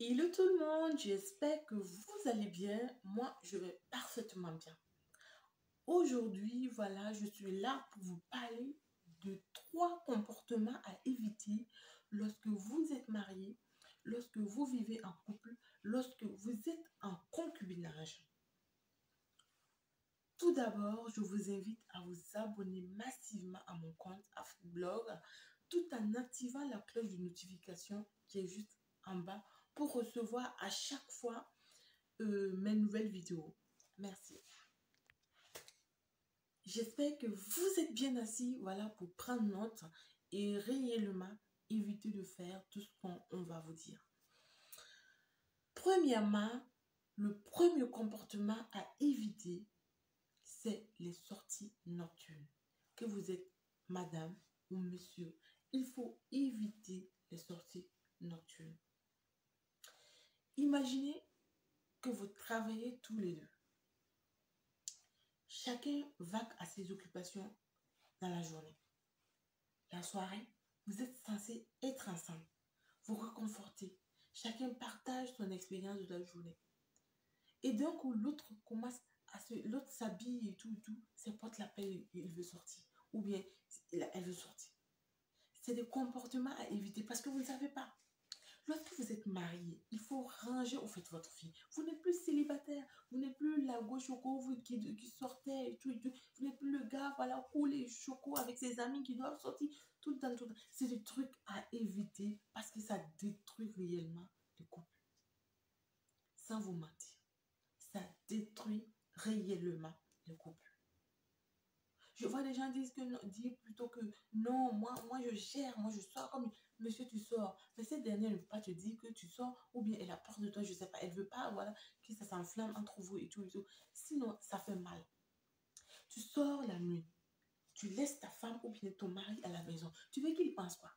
Hello tout le monde, j'espère que vous allez bien. Moi, je vais parfaitement bien. Aujourd'hui, voilà, je suis là pour vous parler de 3 comportements à éviter lorsque vous êtes marié, lorsque vous vivez en couple, lorsque vous êtes en concubinage. Tout d'abord, je vous invite à vous abonner massivement à mon compte Afroblog tout en activant la cloche de notification qui est juste en bas pour recevoir à chaque fois mes nouvelles vidéos. Merci. J'espère que vous êtes bien assis, voilà, pour prendre note et réellement éviter de faire tout ce qu'on va vous dire. Premièrement, le premier comportement à éviter, c'est les sorties nocturnes. Que vous êtes madame ou monsieur, il faut éviter les sorties nocturnes. Imaginez que vous travaillez tous les deux. Chacun vague à ses occupations dans la journée. La soirée, vous êtes censés être ensemble, vous réconforter. Chacun partage son expérience de la journée. Et d'un coup, l'autre commence l'autre s'habille et tout, ses potes l'appellent, il veut sortir. Ou bien, elle veut sortir. C'est des comportements à éviter parce que vous ne savez pas. Lorsque vous êtes marié, il faut ranger au fait votre vie. Vous n'êtes plus célibataire, vous n'êtes plus la go choco qui sortait et tout. Vous n'êtes plus le gars, voilà, cool et choco avec ses amis qui doivent sortir tout le temps, tout le temps. C'est des trucs à éviter parce que ça détruit réellement le couple. Sans vous mentir, ça détruit réellement le couple. Je vois des gens dire plutôt que non, moi je gère, moi je sors comme monsieur tu sors. Mais cette dernière ne peut pas te dire que tu sors ou bien elle a peur de toi, je sais pas. Elle veut pas, voilà, que ça s'enflamme entre vous et tout et tout. Sinon, ça fait mal. Tu sors la nuit, tu laisses ta femme ou bien ton mari à la maison. Tu veux qu'il pense quoi?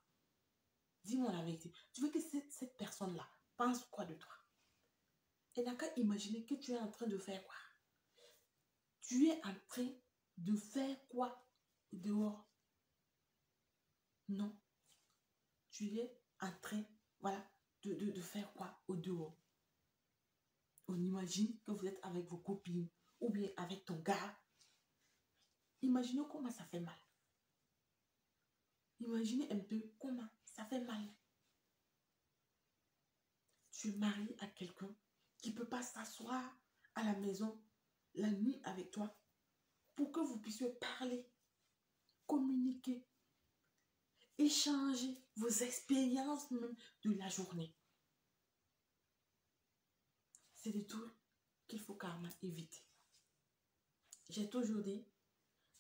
Dis-moi la vérité. Tu veux que cette personne-là pense quoi de toi? Elle n'a qu'à imaginer que tu es en train de faire quoi? Tu es en train de faire quoi dehors? Non. Tu es en train, voilà, de faire quoi au dehors? On imagine que vous êtes avec vos copines ou bien avec ton gars. Imaginez comment ça fait mal. Imaginez un peu comment ça fait mal. Tu es marié à quelqu'un qui ne peut pas s'asseoir à la maison la nuit avec toi pour que vous puissiez parler, communiquer, échanger vos expériences même de la journée. C'est des trucs qu'il faut carrément éviter. J'ai toujours dit,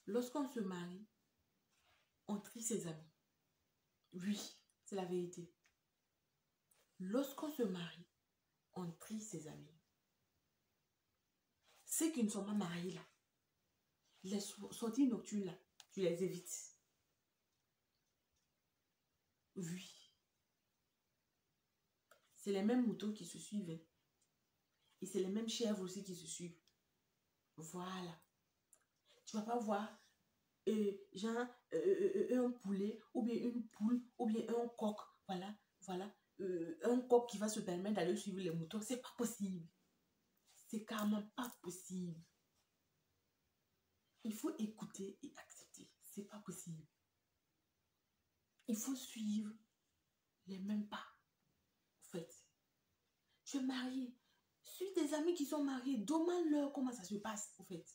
lorsqu'on se marie, on trie ses amis. Oui, c'est la vérité. Lorsqu'on se marie, on trie ses amis. Ceux qui ne sont pas mariés là, les sorties nocturnes là, tu les évites. Oui. C'est les mêmes moutons qui se suivent. Et c'est les mêmes chèvres aussi qui se suivent. Voilà. Tu ne vas pas voir un poulet ou bien une poule ou bien un coq. Voilà, voilà. Un coq qui va se permettre d'aller suivre les moutons. C'est pas possible. C'est carrément pas possible. Il faut écouter et accepter. C'est pas possible. Il faut suivre les mêmes pas. En fait, tu es marié. Suis des amis qui sont mariés. Demande-leur comment ça se passe, en fait.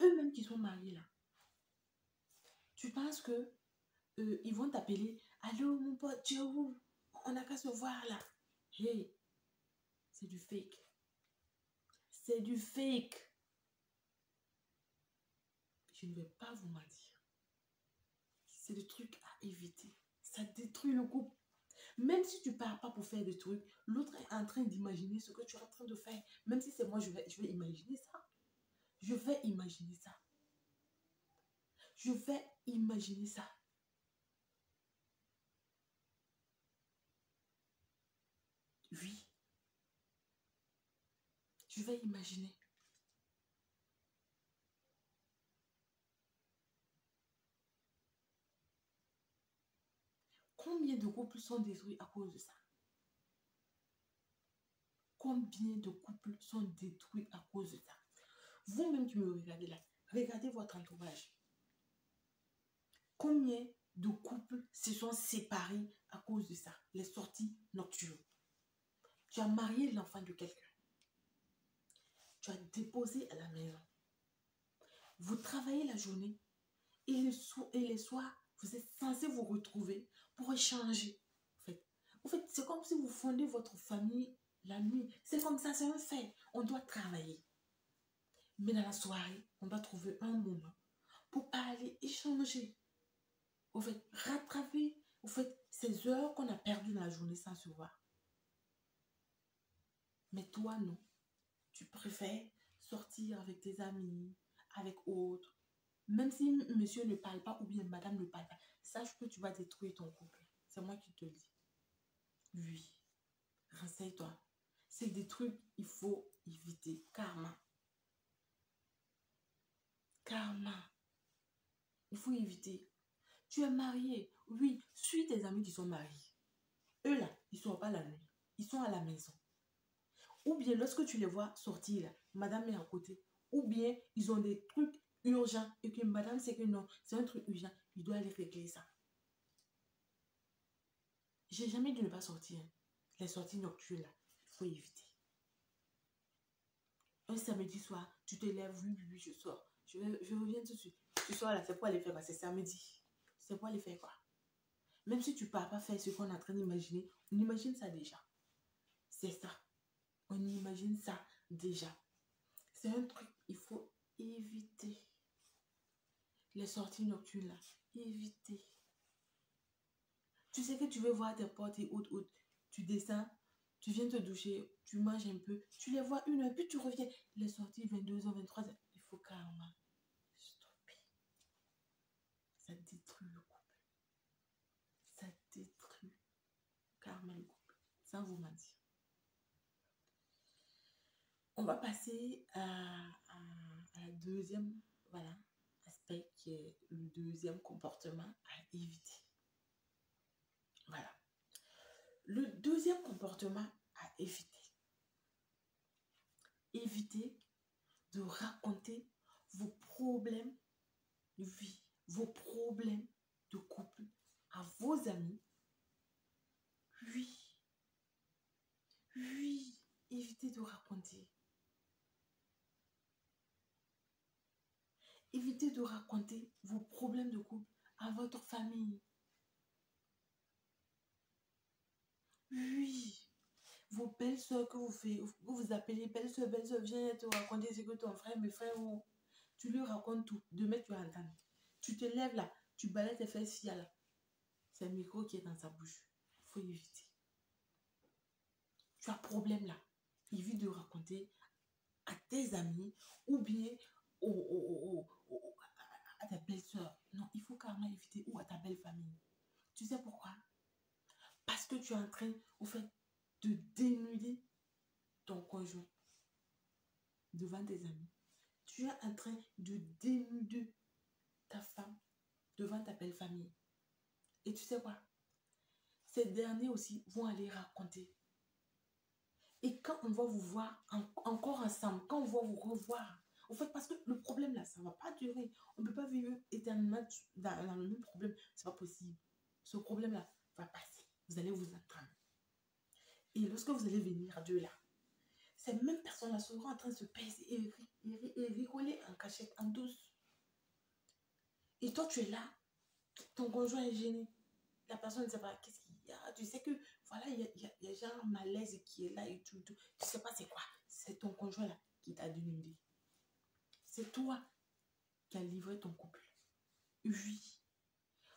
Eux-mêmes qui sont mariés là. Tu penses que ils vont t'appeler. Allô, mon pote, tu es où? On n'a qu'à se voir là. Hey, c'est du fake. C'est du fake. Je ne vais pas vous mentir. C'est des trucs à éviter. Ça détruit le couple. Même si tu ne pars pas pour faire des trucs, l'autre est en train d'imaginer ce que tu es en train de faire. Même si c'est moi, je vais imaginer ça. Je vais imaginer ça. Je vais imaginer ça. Oui. Je vais imaginer. Combien de couples sont détruits à cause de ça? Combien de couples sont détruits à cause de ça? Vous-même qui me regardez là, regardez votre entourage. Combien de couples se sont séparés à cause de ça? Les sorties nocturnes. Tu as marié l'enfant de quelqu'un. Tu as déposé à la maison. Vous travaillez la journée et les soirs, vous êtes censé vous retrouver pour échanger. En fait, c'est comme si vous fondez votre famille la nuit. C'est comme ça, c'est un fait. On doit travailler. Mais dans la soirée, on doit trouver un moment pour parler, échanger. En fait, rattraper ces heures qu'on a perdues dans la journée sans se voir. Mais toi, non. Tu préfères sortir avec tes amis, avec autres. Même si monsieur ne parle pas ou bien madame ne parle pas, sache que tu vas détruire ton couple. C'est moi qui te le dis. Oui, renseigne-toi. C'est des trucs qu'il faut éviter. Karma. Karma. Il faut éviter. Tu es marié. Oui, suis tes amis qui sont mariés. Eux là, ils ne sont pas la nuit. Ils sont à la maison. Ou bien lorsque tu les vois sortir là, madame est à côté. Ou bien ils ont des trucs urgents et que madame sait que non, c'est un truc urgent. Il doit aller régler ça. J'ai jamais dit ne pas sortir. Les sorties nocturnes là, il faut éviter. Un samedi soir, tu te lèves, oui, je sors. Je reviens tout de suite. Tu sors là, c'est pour aller faire quoi? C'est samedi. C'est pour aller faire quoi? Même si tu ne pars pas faire ce qu'on est en train d'imaginer, on imagine ça déjà. C'est ça. On imagine ça déjà. C'est un truc qu'il faut éviter. Les sorties nocturnes là, éviter. Tu sais que tu veux voir tes potes et autres. Tu descends, tu viens te doucher, tu manges un peu, tu les vois une heure, puis tu reviens. Les sorties 22h, 23h, il faut carrément stopper. Ça détruit le couple. Ça détruit carrément le couple. Sans vous mentir. On va passer à la deuxième, voilà, aspect qui est le deuxième comportement à éviter. Voilà. Le deuxième comportement à éviter. Évitez de raconter vos problèmes de vie, vos problèmes de couple à vos amis. Oui. Oui. Évitez de raconter. Évitez de raconter vos problèmes de couple à votre famille. Oui. Vos belles-sœurs que vous appelez belle-sœur, viens te raconter ce que ton frère, mes frères, tu lui racontes tout. Demain, tu entends. Tu te lèves là, tu balayes tes fesses là. C'est le micro qui est dans sa bouche. Il faut éviter. Tu as problème là. Évite de raconter à tes amis ou bien à ta belle-sœur. Non, il faut carrément éviter ou à ta belle famille. Tu sais pourquoi? Parce que tu es en train, au fait, de dénuder ton conjoint devant tes amis. Tu es en train de dénuder ta femme devant ta belle famille. Et tu sais quoi? Ces derniers aussi vont aller raconter. Et quand on va vous voir encore ensemble, quand on va vous revoir, en fait, parce que le problème là, ça ne va pas durer. On ne peut pas vivre éternellement dans le même problème. Ce n'est pas possible. Ce problème là va passer. Vous allez vous entendre. Et lorsque vous allez venir à deux là, ces mêmes personnes là seront en train de se pèser et rigoler en cachette, en douce. Et toi, tu es là, ton conjoint est gêné. La personne ne sait pas qu'est-ce qu'il y a. Tu sais que, voilà, il y a genre un malaise qui est là et tout. Tu ne sais pas c'est quoi. C'est ton conjoint là qui t'a dénudé. C'est toi qui as livré ton couple. Oui.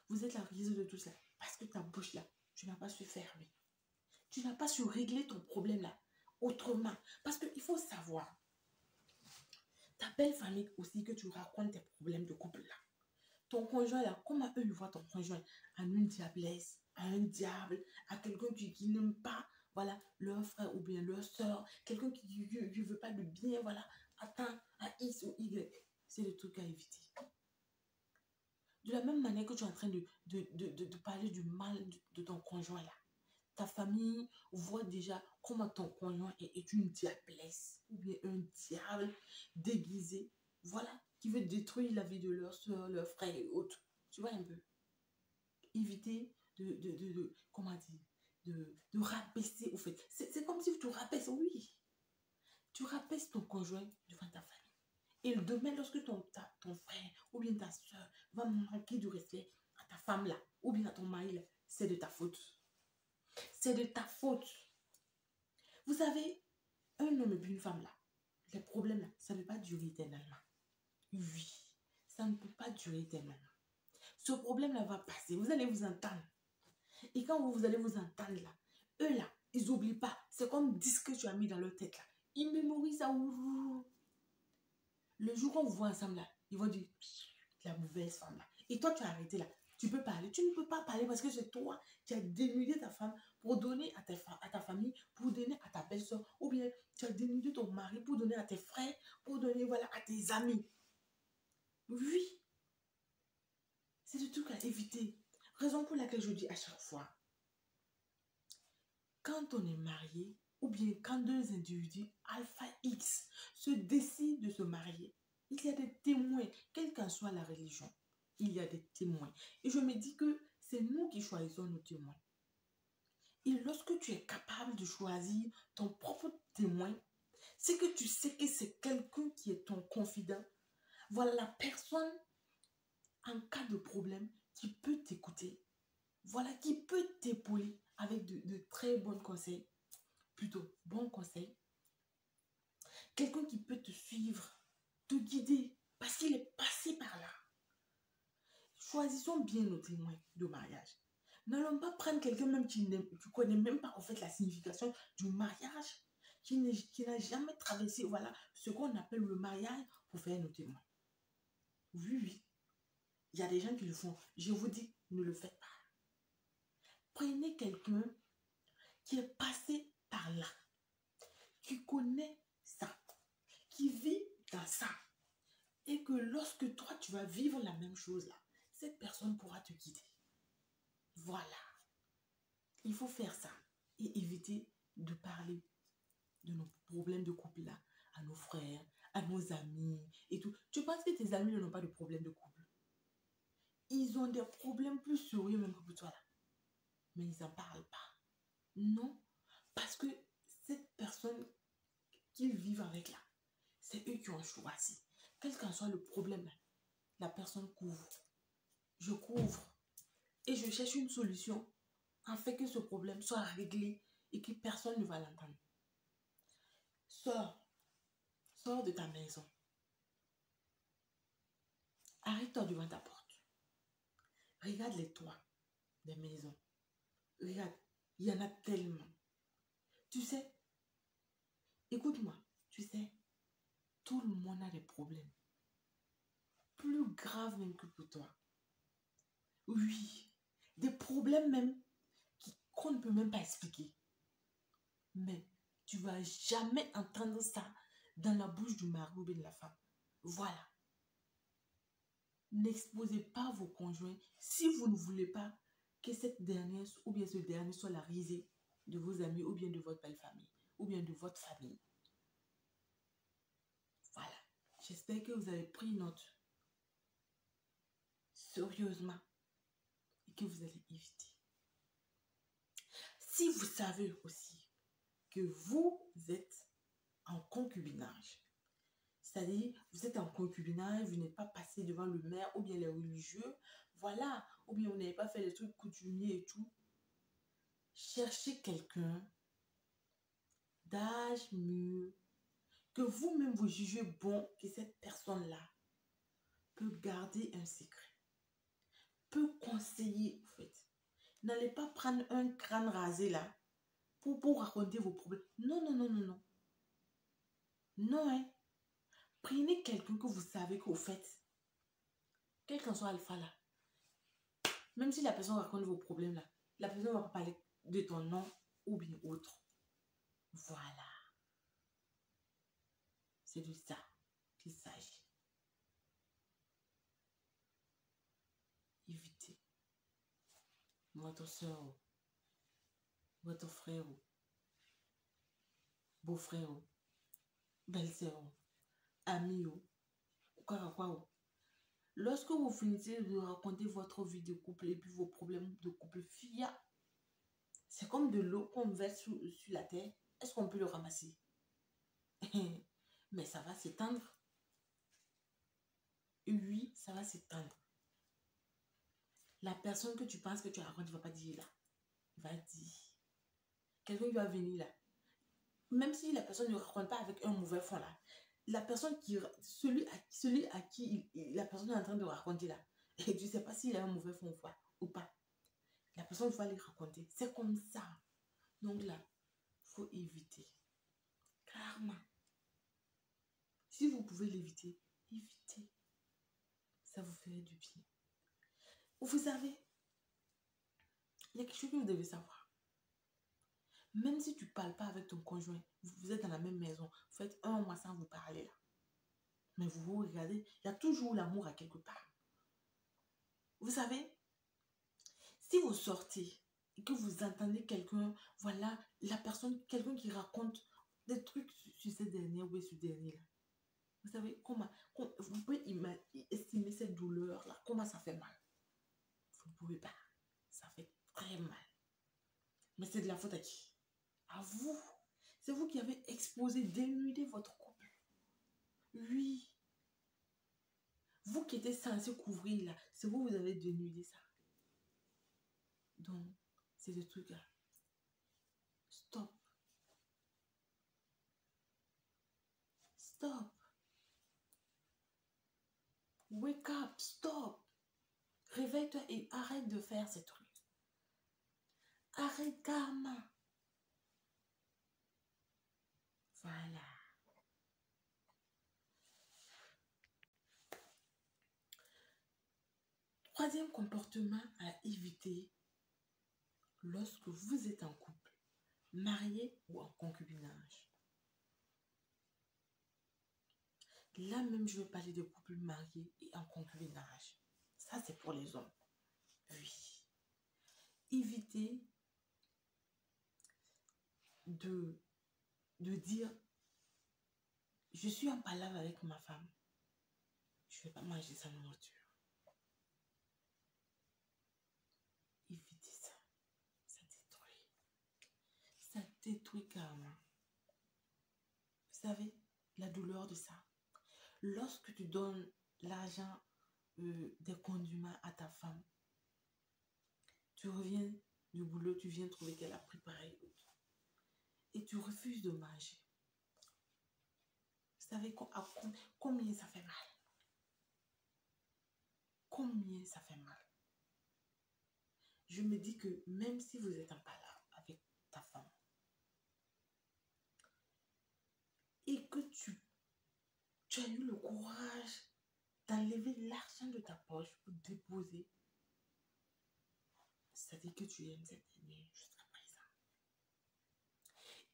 Vous êtes la raison de tout ça. Parce que ta bouche là, tu n'as pas su fermer. Tu n'as pas su régler ton problème là autrement. Parce qu'il faut savoir, ta belle famille aussi, que tu racontes tes problèmes de couple là. Ton conjoint là, comment eux ils voient ton conjoint? En une diablesse, à un diable, à quelqu'un qui n'aime pas, voilà, leur frère ou bien leur soeur, quelqu'un qui ne veut pas de bien, voilà, attends, à X ou Y. C'est le truc à éviter. De la même manière que tu es en train de parler du mal de ton conjoint là, ta famille voit déjà comment ton conjoint est une diablesse ou bien un diable déguisé, voilà, qui veut détruire la vie de leur soeur, leur frère et autres. Tu vois un peu? Éviter comment dire, de rabaisser, au fait. C'est comme si tu rabaisses, oui. Tu rabaisses ton conjoint devant ta famille. Et demain, lorsque ton frère ou bien ta soeur va manquer de respect à ta femme là, ou bien à ton mari là, c'est de ta faute. C'est de ta faute. Vous savez, un homme et puis une femme là, les problèmes là, ça ne peut pas durer éternellement. Oui, ça ne peut pas durer éternellement. Ce problème-là va passer. Vous allez vous entendre. Et quand vous allez vous entendre là, eux là, ils n'oublient pas. C'est comme 10 que tu as mis dans leur tête là. Ils mémorisent ça. Le jour qu'on vous voit ensemble là, ils vont dire, la mauvaise femme là. Et toi, tu as arrêté là. Tu peux parler. Tu ne peux pas parler parce que c'est toi qui as dénudé ta femme pour donner à ta famille, pour donner à ta belle-soeur. Ou bien tu as dénudé ton mari pour donner à tes frères, pour donner voilà, à tes amis. Oui. C'est des trucs à éviter. Raison pour laquelle je dis à chaque fois, quand on est marié, ou bien quand deux individus alpha X se décident de se marier, il y a des témoins, quelle qu'en soit la religion, il y a des témoins. Et je me dis que c'est nous qui choisissons nos témoins. Et lorsque tu es capable de choisir ton propre témoin, c'est que tu sais que c'est quelqu'un qui est ton confident. Voilà la personne, en cas de problème, qui peut t'écouter. Voilà, qui peut t'épauler avec de très bons conseils. Plutôt, bons conseils. Quelqu'un qui peut te suivre, te guider, parce qu'il est passé par là. Choisissons bien nos témoins de mariage. N'allons pas prendre quelqu'un même qui ne connaît même pas en fait la signification du mariage, qui n'a jamais traversé voilà, ce qu'on appelle le mariage pour faire nos témoins. Oui, oui. Il y a des gens qui le font. Je vous dis, ne le faites pas. Prenez quelqu'un qui est passé par là, qui connaît ça, qui vit dans ça. Et que lorsque toi, tu vas vivre la même chose là, cette personne pourra te guider. Voilà. Il faut faire ça et éviter de parler de nos problèmes de couple là à nos frères, à nos amis et tout. Tu penses que tes amis n'ont pas de problème de couple? Ils ont des problèmes plus sérieux même que toi là. Mais ils n'en parlent pas. Non, parce que cette personne qu'ils vivent avec là, c'est eux qui ont choisi. Quel qu'en soit le problème, la personne couvre. Je couvre. Et je cherche une solution afin que ce problème soit réglé et que personne ne va l'entendre. Sors. Sors de ta maison. Arrête-toi devant ta porte. Regarde les toits des maisons. Regarde, il y en a tellement. Tu sais, écoute-moi, tu sais, tout le monde a des problèmes. Plus graves même que pour toi. Oui, des problèmes même qu'on ne peut même pas expliquer. Mais tu ne vas jamais entendre ça dans la bouche du mari ou de la femme. Voilà. N'exposez pas vos conjoints si vous ne voulez pas que cette dernière ou bien ce dernier soit la risée de vos amis ou bien de votre belle famille ou bien de votre famille. Voilà. J'espère que vous avez pris note sérieusement et que vous allez éviter. Si vous savez aussi que vous êtes en concubinage, c'est-à-dire vous êtes en concubinage, vous n'êtes pas passé devant le maire ou bien les religieux, voilà, ou bien vous n'avez pas fait les trucs coutumiers et tout, cherchez quelqu'un d'âge mûr, que vous-même vous jugez bon que cette personne-là peut garder un secret, peut conseiller, en fait. N'allez pas prendre un crâne rasé là pour raconter vos problèmes. Non, non, non, non, non. Non, hein. Prenez quelqu'un que vous savez qu'au fait, quel qu'en soit alpha là, même si la personne raconte vos problèmes là, la personne ne va pas parler de ton nom ou bien autre. Voilà. C'est de ça qu'il s'agit. Évitez. Votre soeur, votre frère, beau-frère, belle-sœur, ami, quoi. Lorsque vous finissez de raconter votre vie de couple et puis vos problèmes de couple, c'est comme de l'eau qu'on verse sur la terre. Est-ce qu'on peut le ramasser? Mais ça va s'étendre. Oui, ça va s'étendre. La personne que tu penses que tu racontes, il ne va pas dire là. Il va dire. Quelqu'un qui va venir là. Même si la personne ne raconte pas avec un mauvais fond là. La personne celui à qui la personne est en train de raconter là. Et tu ne sais pas s'il a un mauvais fond ou pas. La personne va lui raconter. C'est comme ça. Donc là, il faut éviter. Clairement. Si vous pouvez l'éviter, évitez. Ça vous ferait du bien. Vous savez, il y a quelque chose que vous devez savoir. Même si tu ne parles pas avec ton conjoint, vous êtes dans la même maison, vous faites un mois sans vous parler là. Mais vous regardez, il y a toujours l'amour à quelque part. Vous savez, si vous sortez et que vous entendez quelqu'un, voilà, la personne, quelqu'un qui raconte des trucs sur cette dernière ou ce dernier là. Vous savez, vous pouvez estimer cette douleur-là, comment ça fait mal. Vous ne pouvez pas. Ça fait très mal. Mais c'est de la faute à qui? À vous. C'est vous qui avez exposé, dénudé votre couple. Oui. Vous qui étiez censé couvrir là, c'est vous qui avez dénudé ça. Donc, c'est des trucs là. Stop. Stop. Wake up. Stop. Réveille-toi et arrête de faire ces trucs. Arrête karma. Voilà. Troisième comportement à éviter lorsque vous êtes en couple, marié ou en concubinage. Là même, je vais parler de couple marié et en concubinage. Ça, c'est pour les hommes. Oui. Évitez de dire je suis en palabre avec ma femme. Je ne vais pas manger sa nourriture. Évitez ça. Ça détruit. Ça détruit carrément. Vous savez, la douleur de ça. Lorsque tu donnes l'argent des condiments à ta femme, tu reviens du boulot, tu viens trouver qu'elle a préparé et tu refuses de manger. Vous savez combien ça fait mal? Combien ça fait mal? Je me dis que même si vous êtes en palabre avec ta femme et que tu as eu le courage d'enlever l'argent de ta poche pour déposer, c'est-à-dire que tu aimes cette dernière jusqu'à présent.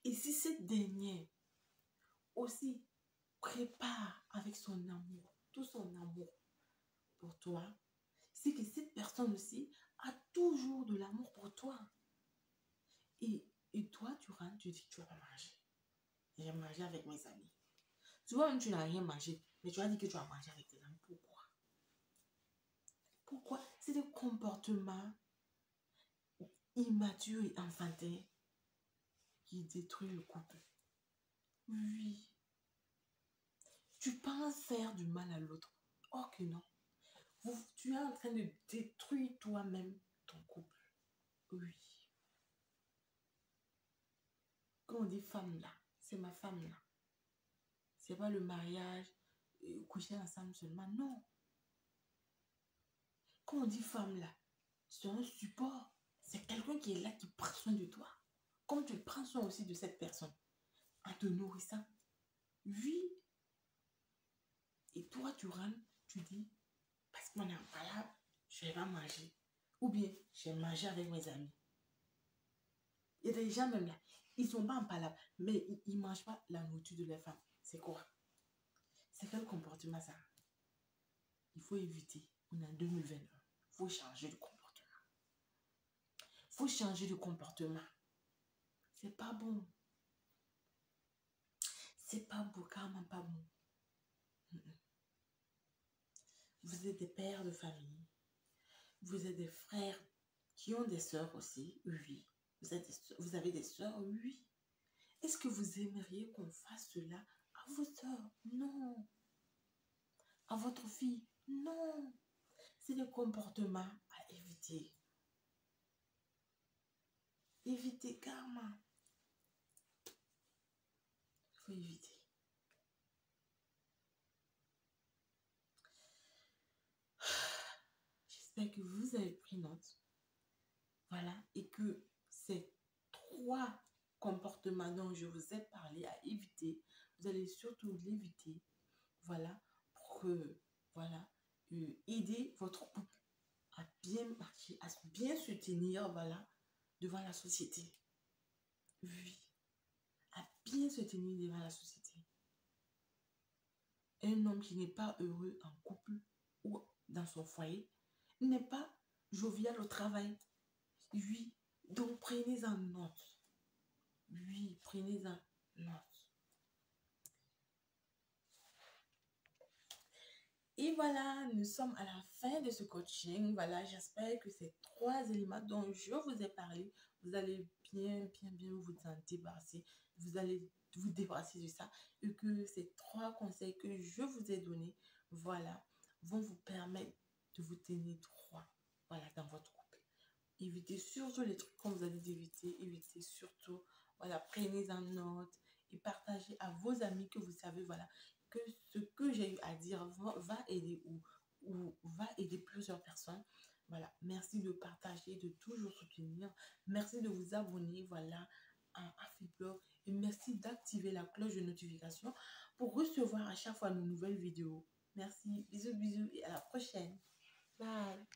Et si cette dernière aussi prépare avec son amour, tout son amour pour toi, c'est que cette personne aussi a toujours de l'amour pour toi. Et toi, tu rentres, tu dis que tu vas manger. J'ai mangé avec mes amis. Tu vois, même tu n'as rien mangé, mais tu as dit que tu as mangé avec tes amis. Pourquoi? Pourquoi? C'est des comportements immatures et enfantins qui détruisent le couple. Oui. Tu penses faire du mal à l'autre. Oh que non. Tu es en train de détruire toi-même ton couple. Oui. Quand on dit femme là, c'est ma femme là. C'est pas le mariage, coucher ensemble seulement. Non. Quand on dit femme là, c'est un support. C'est quelqu'un qui est là, qui prend soin de toi. Comme tu prends soin aussi de cette personne. En te nourrissant. Oui. Et toi, tu rentres, tu dis, parce qu'on est en palabre, je vais pas manger. Ou bien, je vais manger avec mes amis. Il y a des gens même là, ils ne sont pas en palabre, mais ils ne mangent pas la nourriture de leur femme. C'est quoi? C'est quel comportement ça? Il faut éviter. On est en 2021. Il faut changer de comportement. Il faut changer de comportement. C'est pas bon. C'est pas beau, carrément pas bon. Vous êtes des pères de famille. Vous êtes des frères qui ont des sœurs aussi. Oui. Vous avez des sœurs. Oui. Est-ce que vous aimeriez qu'on fasse cela à vos sœurs? Non. À votre fille? Non. C'est des comportements à éviter. Évitez karma. Il faut éviter. J'espère que vous avez pris note. Voilà. Et que ces 3 comportements dont je vous ai parlé à éviter, vous allez surtout l'éviter. Voilà. Pour que, voilà, aider votre couple à bien marcher, à bien se tenir, voilà, devant la société. Oui. À bien se tenir devant la société. Un homme qui n'est pas heureux en couple ou dans son foyer n'est pas jovial au travail. Oui, donc prenez-en note. Oui, prenez-en note. Et voilà, nous sommes à la fin de ce coaching. Voilà, j'espère que ces 3 éléments dont je vous ai parlé, vous allez bien vous en débarrasser. Vous allez vous débarrasser de ça. Et que ces 3 conseils que je vous ai donnés, voilà, vont vous permettre de vous tenir droit, voilà, dans votre couple. Évitez surtout les trucs qu'on vous a dit d'éviter. Évitez surtout, voilà, prenez-en note et partagez à vos amis que vous savez, voilà, que ce que j'ai eu à dire va aider ou va aider plusieurs personnes. Voilà, merci de partager, de toujours soutenir. Merci de vous abonner, voilà, à Afriblog. Et merci d'activer la cloche de notification pour recevoir à chaque fois nos nouvelles vidéos. Merci, bisous et à la prochaine. Bye.